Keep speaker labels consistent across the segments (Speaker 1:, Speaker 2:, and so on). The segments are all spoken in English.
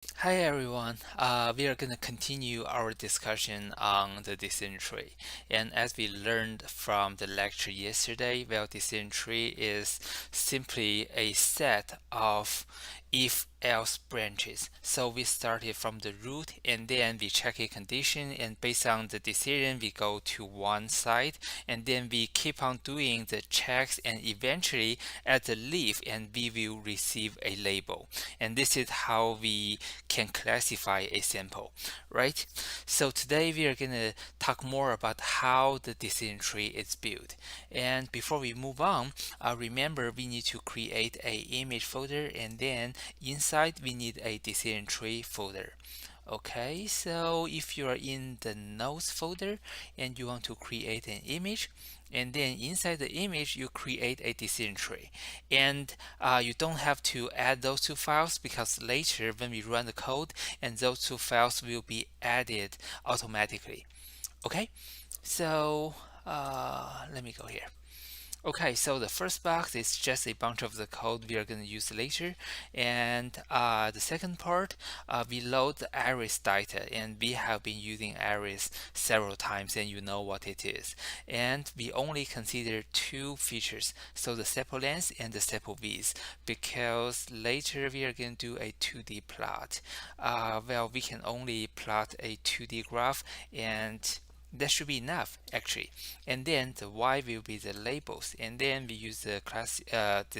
Speaker 1: Hi everyone. We are going to continue our discussion on the decision tree. And as we learned from the lecture yesterday, well, decision tree is simply a set of if-else branches. So we started from the root and then we check a condition, and based on the decision we go to one side, and then we keep on doing the checks, and eventually at the leaf and we will receive a label. And this is how we can classify a sample, right? So today we are going to talk more about how the decision tree is built. And before we move on, remember we need to create a image folder, and then inside we need a decision tree folder. Okay, so if you are in the notes folder and you want to create an image, and then inside the image you create a decision tree, and you don't have to add those two files, because later when we run the code, and those two files will be added automatically. Okay, so let me go here. Okay, so the first box is just a bunch of the code we are going to use later, and the second part, we load the arrays data, and we have been using arrays several times, and you know what it is. And we only consider two features, so the sample length and the sample width, because later we are going to do a 2D plot. Well, we can only plot a 2D graph, and that should be enough actually. And then the y will be the labels, and then we use the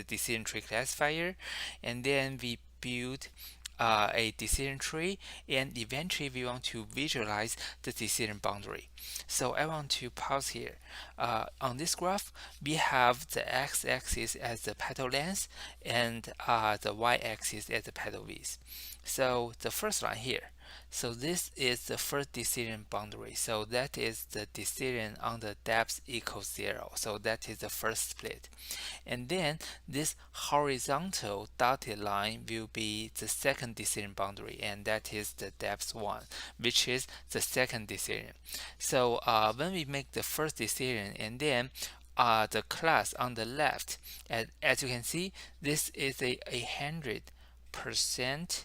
Speaker 1: decision tree classifier, and then we build a decision tree, and eventually we want to visualize the decision boundary. So I want to pause here. On this graph, we have the x-axis as the petal length, and the y-axis as the petal width. So the first line here, so this is the first decision boundary. So that is the decision on the depth equals 0. So that is the first split. And then this horizontal dotted line will be the second decision boundary, and that is the depth 1, which is the second decision. So when we make the first decision, and then the class on the left, and as you can see, this is a 100%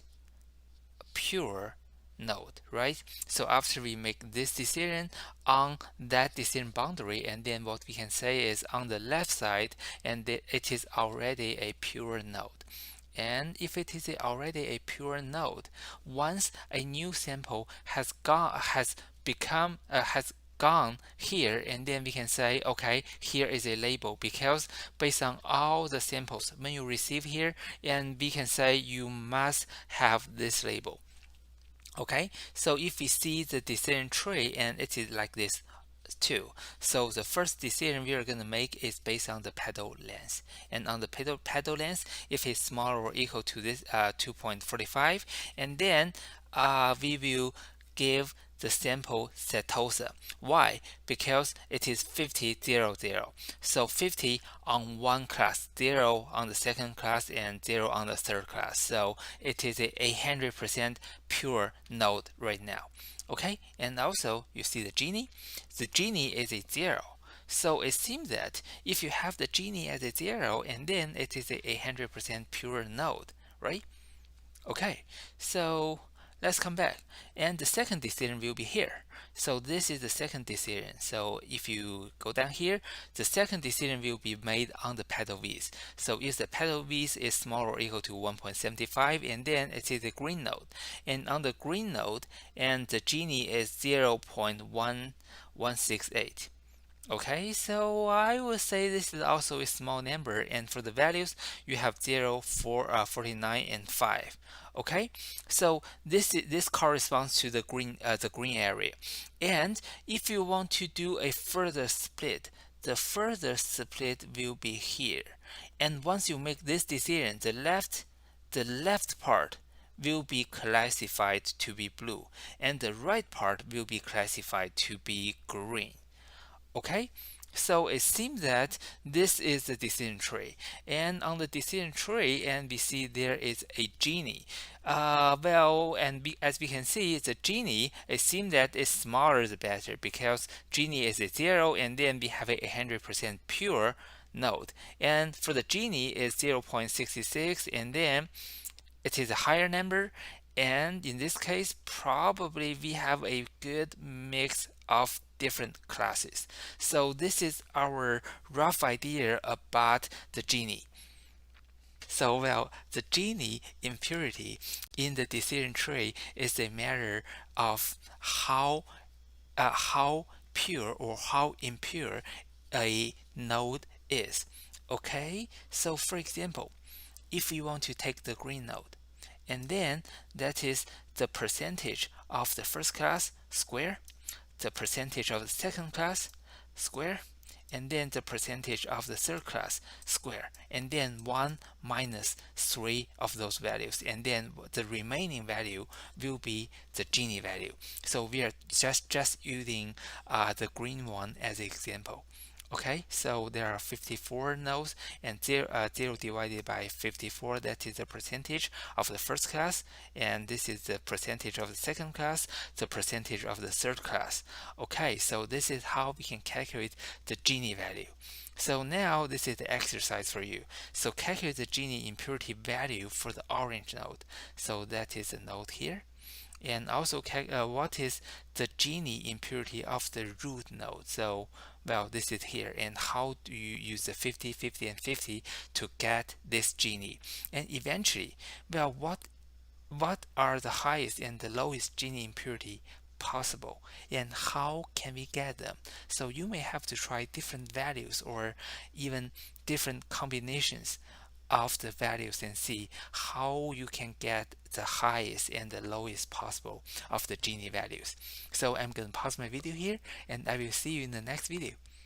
Speaker 1: pure node, right? So after we make this decision on that decision boundary, and then what we can say is on the left side, and it is already a pure node. And if it is already a pure node, once a new sample has gone here, and then we can say, okay, here is a label, because based on all the samples when you receive here, and we can say you must have this label. Okay, so if we see the decision tree, and it is like this too. So the first decision we are going to make is based on the petal length, and on the petal length, if it's smaller or equal to this 2.45, and then we will give the sample setosa. Why? Because it is 50 0 0. So 50 on one class, 0 on the second class, and 0 on the third class. So it is a 100% pure node right now. Okay, and also you see the Gini. The Gini is a 0. So it seems that if you have the Gini as a 0, and then it is a 100% pure node, right? Okay, so let's come back. And the second decision will be here. So this is the second decision. So if you go down here, the second decision will be made on the petal width. So if the petal width is smaller or equal to 1.75, and then it is a green node. And on the green node, and the Gini is 0.1168. Okay, so I would say this is also a small number, and for the values you have 0, 4, 49, and 5. Okay, so this corresponds to the green area. And if you want to do a further split, the further split will be here. And once you make this decision, the left part will be classified to be blue, and the right part will be classified to be green. Okay, so it seems that this is the decision tree, and on the decision tree, and we see there is a Gini. Well, and as we can see, the Gini, it seems that it's smaller the better, because Gini is a 0, and then we have a 100% pure node. And for the Gini is 0.66, and then it is a higher number, And in this case, probably we have a good mix of different classes. So this is our rough idea about the Gini. So, well, the Gini impurity in the decision tree is a matter of how pure or how impure a node is. Okay, so for example, if you want to take the green node, and then that is the percentage of the first class square, the percentage of the second class square, and then the percentage of the third class square, and then 1 minus 3 of those values, and then the remaining value will be the Gini value. So we are just using the green one as an example. Okay, so there are 54 nodes, and 0 divided by 54, that is the percentage of the first class, and this is the percentage of the second class, the percentage of the third class. Okay, so this is how we can calculate the Gini value. So now this is the exercise for you. So calculate the Gini impurity value for the orange node. So that is the node here. And also what is the Gini impurity of the root node. So, well, this is here. And how do you use the 50, 50, and 50 to get this Gini? And eventually, well, what are the highest and the lowest Gini impurity possible, and how can we get them? So you may have to try different values or even different combinations of the values and see how you can get the highest and the lowest possible of the Gini values. So I'm going to pause my video here, and I will see you in the next video.